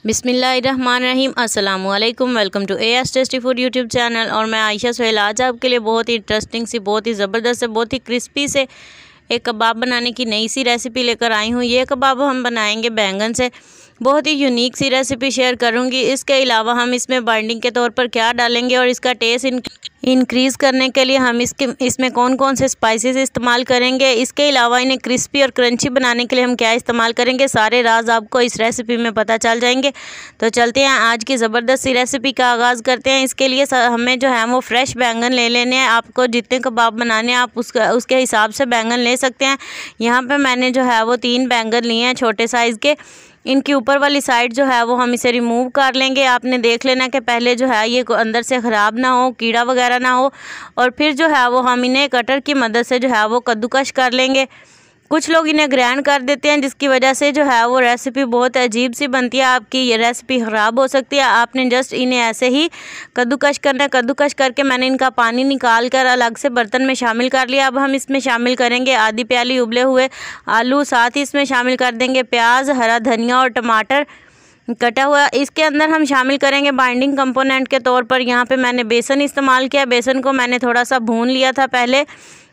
बिस्मिल्लाहिर्रहमानिर्रहीम अस्सलाम वालेकुम। Welcome to AS tasty food YouTube channel. और मैं आयशा सुहेल आज आपके लिए बहुत ही इंटरेस्टिंग सी, बहुत ही ज़बरदस्त से, बहुत ही क्रिस्पी से एक कबाब बनाने की नई सी रेसिपी लेकर आई हूँ। ये कबाब हम बनाएंगे बैंगन से। बहुत ही यूनिक सी रेसिपी शेयर करूँगी। इसके अलावा हम इसमें बाइंडिंग के तौर पर क्या डालेंगे और इसका टेस्ट इंक्रीज़ करने के लिए हम इसमें कौन कौन से स्पाइसेस इस्तेमाल करेंगे। इसके अलावा इन्हें क्रिस्पी और क्रंची बनाने के लिए हम क्या इस्तेमाल करेंगे, सारे राज आपको इस रेसिपी में पता चल जाएंगे। तो चलते हैं आज की ज़बरदस्त सी रेसिपी का आगाज़ करते हैं। इसके लिए हमें जो है वो फ्रेश बैंगन ले लेने हैं। आपको जितने कबाब बनाने हैं आप उसके हिसाब से बैंगन ले सकते हैं। यहाँ पर मैंने जो है वो 3 बैंगन लिए हैं छोटे साइज़ के। इनकी ऊपर वाली साइड जो है वो हम इसे रिमूव कर लेंगे। आपने देख लेना कि पहले जो है ये अंदर से ख़राब ना हो, कीड़ा वगैरह ना हो। और फिर जो है वो हम इन्हें कटर की मदद से जो है वो कद्दूकश कर लेंगे। कुछ लोग इन्हें ग्राइंड कर देते हैं, जिसकी वजह से जो है वो रेसिपी बहुत अजीब सी बनती है। आपकी ये रेसिपी ख़राब हो सकती है। आपने जस्ट इन्हें ऐसे ही कद्दूकश करना है। कद्दूकश करके मैंने इनका पानी निकाल कर अलग से बर्तन में शामिल कर लिया। अब हम इसमें शामिल करेंगे आधी प्याली उबले हुए आलू, साथ ही इसमें शामिल कर देंगे प्याज, हरा धनिया और टमाटर कटा हुआ। इसके अंदर हम शामिल करेंगे बाइंडिंग कंपोनेंट के तौर पर यहाँ पे मैंने बेसन इस्तेमाल किया। बेसन को मैंने थोड़ा सा भून लिया था, पहले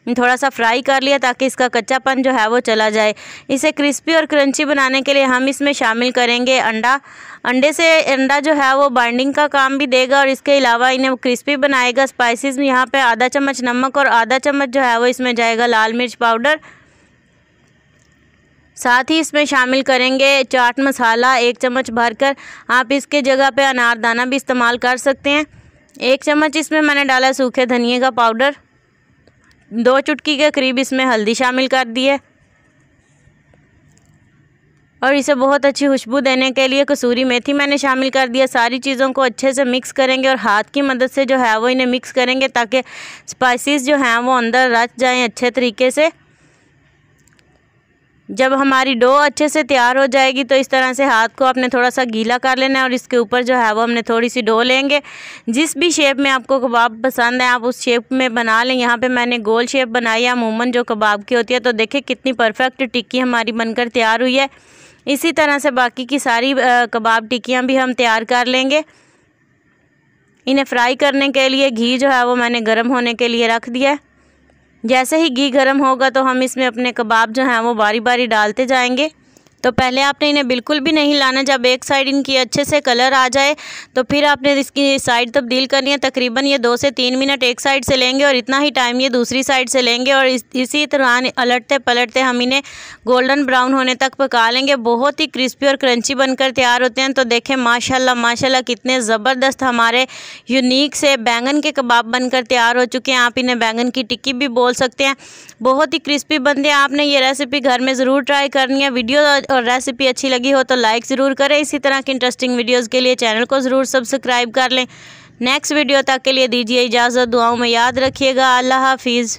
थोड़ा सा फ्राई कर लिया ताकि इसका कच्चापन जो है वो चला जाए। इसे क्रिस्पी और क्रंची बनाने के लिए हम इसमें शामिल करेंगे अंडा। अंडे से अंडा जो है वो बाइंडिंग का काम भी देगा और इसके अलावा इन्हें क्रिस्पी बनाएगा। स्पाइसेस में यहाँ पे आधा चम्मच नमक और आधा चम्मच जो है वो इसमें जाएगा लाल मिर्च पाउडर। साथ ही इसमें शामिल करेंगे चाट मसाला 1 चम्मच भरकर। आप इसके जगह पे अनारदाना भी इस्तेमाल कर सकते हैं। 1 चम्मच इसमें मैंने डाला सूखे धनिए का पाउडर। 2 चुटकी के करीब इसमें हल्दी शामिल कर दी है। और इसे बहुत अच्छी खुशबू देने के लिए कसूरी मेथी मैंने शामिल कर दिया। सारी चीज़ों को अच्छे से मिक्स करेंगे और हाथ की मदद से जो है वो इन्हें मिक्स करेंगे ताकि स्पाइसेस जो हैं वो अंदर रच जाएं अच्छे तरीके से। जब हमारी डो अच्छे से तैयार हो जाएगी तो इस तरह से हाथ को आपने थोड़ा सा गीला कर लेना है और इसके ऊपर जो है वो हमने थोड़ी सी डो लेंगे। जिस भी शेप में आपको कबाब पसंद है आप उस शेप में बना लें। यहाँ पे मैंने गोल शेप बनाई है अमूमन जो कबाब की होती है। तो देखिए कितनी परफेक्ट टिक्की हमारी बनकर तैयार हुई है। इसी तरह से बाकी की सारी कबाब टिक्कियाँ भी हम तैयार कर लेंगे। इन्हें फ्राई करने के लिए घी जो है वो मैंने गर्म होने के लिए रख दिया है। जैसे ही घी गर्म होगा तो हम इसमें अपने कबाब जो हैं वो बारी बारी डालते जाएंगे। तो पहले आपने इन्हें बिल्कुल भी नहीं लाना। जब एक साइड इनकी अच्छे से कलर आ जाए तो फिर आपने इसकी साइड तब्दील करनी है। तकरीबन ये 2 से 3 मिनट एक साइड से लेंगे और इतना ही टाइम ये दूसरी साइड से लेंगे। और इसी तरह अलटते पलटते हम इन्हें गोल्डन ब्राउन होने तक पका लेंगे। बहुत ही क्रिस्पी और क्रंची बनकर तैयार होते हैं। तो देखें माशाल्लाह माशाल्लाह कितने ज़बरदस्त हमारे यूनिक से बैंगन के कबाब बनकर तैयार हो चुके हैं। आप इन्हें बैंगन की टिक्की भी बोल सकते हैं। बहुत ही क्रिस्पी बनते हैं। आपने ये रेसिपी घर में ज़रूर ट्राई करनी है। वीडियो और रेसिपी अच्छी लगी हो तो लाइक ज़रूर करें। इसी तरह की इंटरेस्टिंग वीडियोस के लिए चैनल को ज़रूर सब्सक्राइब कर लें। नेक्स्ट वीडियो तक के लिए दीजिए इजाज़त। दुआओं में याद रखिएगा। अल्लाह हाफिज़।